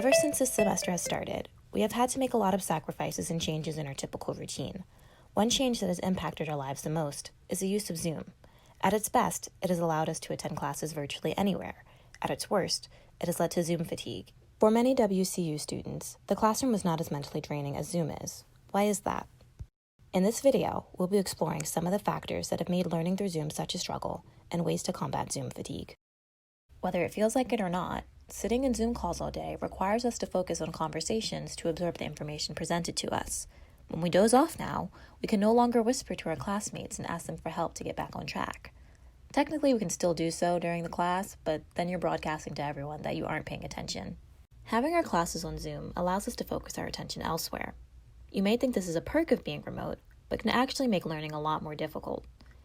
Ever since this semester has started, we have had to make a lot of sacrifices and changes in our typical routine. One change that has impacted our lives the most is the use of Zoom. At its best, it has allowed us to attend classes virtually anywhere. At its worst, it has led to Zoom fatigue. For many WCU students, the classroom is not as mentally draining as Zoom is. Why is that? In this video, we'll be exploring some of the factors that have made learning through Zoom such a struggle and ways to combat Zoom fatigue. Whether it feels like it or not, sitting in Zoom calls all day requires us to focus on conversations to absorb the information presented to us. When we doze off now, we can no longer whisper to our classmates and ask them for help to get back on track. Technically, we can still do so during the class, but then you're broadcasting to everyone that you aren't paying attention. Having our classes on Zoom allows us to focus our attention elsewhere. You may think this is a perk of being remote, but can actually make learning a lot more difficult.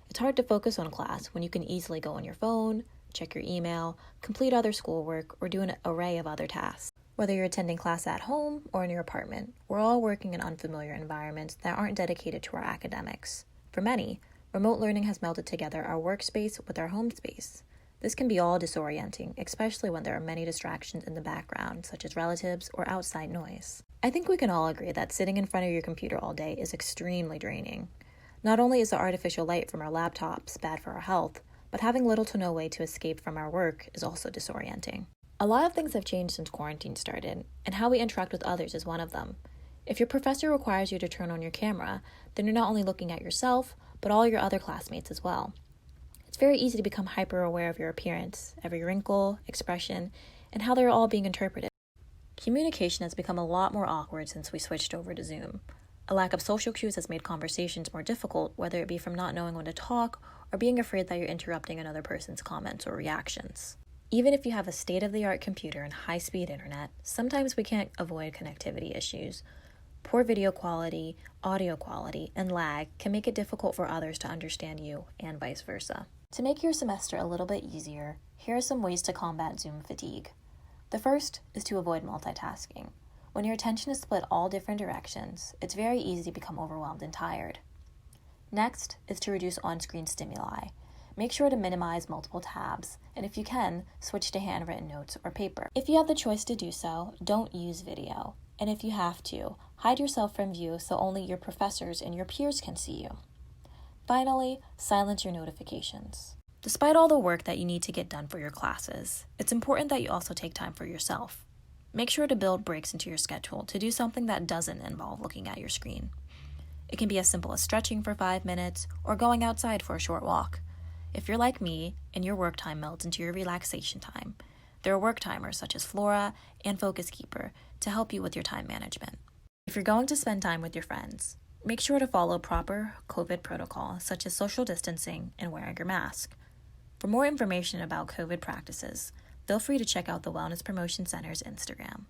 It's hard to focus on class when you can easily go on your phone, check your email, complete other schoolwork, or do an array of other tasks. Whether you're attending class at home or in your apartment, we're all working in unfamiliar environments that aren't dedicated to our academics. For many, remote learning has melded together our workspace with our home space. This can be all disorienting, especially when there are many distractions in the background, such as relatives or outside noise. I think we can all agree that sitting in front of your computer all day is extremely draining. Not only is the artificial light from our laptops bad for our health, but having little to no way to escape from our work is also disorienting. A lot of things have changed since quarantine started, and how we interact with others is one of them. If your professor requires you to turn on your camera, then you're not only looking at yourself, but all your other classmates as well. It's very easy to become hyper-aware of your appearance, every wrinkle, expression, and how they're all being interpreted. Communication has become a lot more awkward since we switched over to Zoom. A lack of social cues has made conversations more difficult, whether it be from not knowing when to talk or being afraid that you're interrupting another person's comments or reactions. Even if you have a state-of-the-art computer and high-speed internet, sometimes we can't avoid connectivity issues. Poor video quality, audio quality, and lag can make it difficult for others to understand you, and vice versa. To make your semester a little bit easier, here are some ways to combat Zoom fatigue. The first is to avoid multitasking. When your attention is split all different directions, it's very easy to become overwhelmed and tired. Next is to reduce on-screen stimuli. Make sure to minimize multiple tabs, and if you can, switch to handwritten notes or paper. If you have the choice to do so, don't use video. And if you have to, hide yourself from view so only your professors and your peers can see you. Finally, silence your notifications. Despite all the work that you need to get done for your classes, it's important that you also take time for yourself. Make sure to build breaks into your schedule to do something that doesn't involve looking at your screen. It can be as simple as stretching for 5 minutes or going outside for a short walk. If you're like me and your work time melds into your relaxation time, there are work timers such as Flora and Focus Keeper to help you with your time management. If you're going to spend time with your friends, make sure to follow proper COVID protocol such as social distancing and wearing your mask. For more information about COVID practices, feel free to check out the Wellness Promotion Center's Instagram.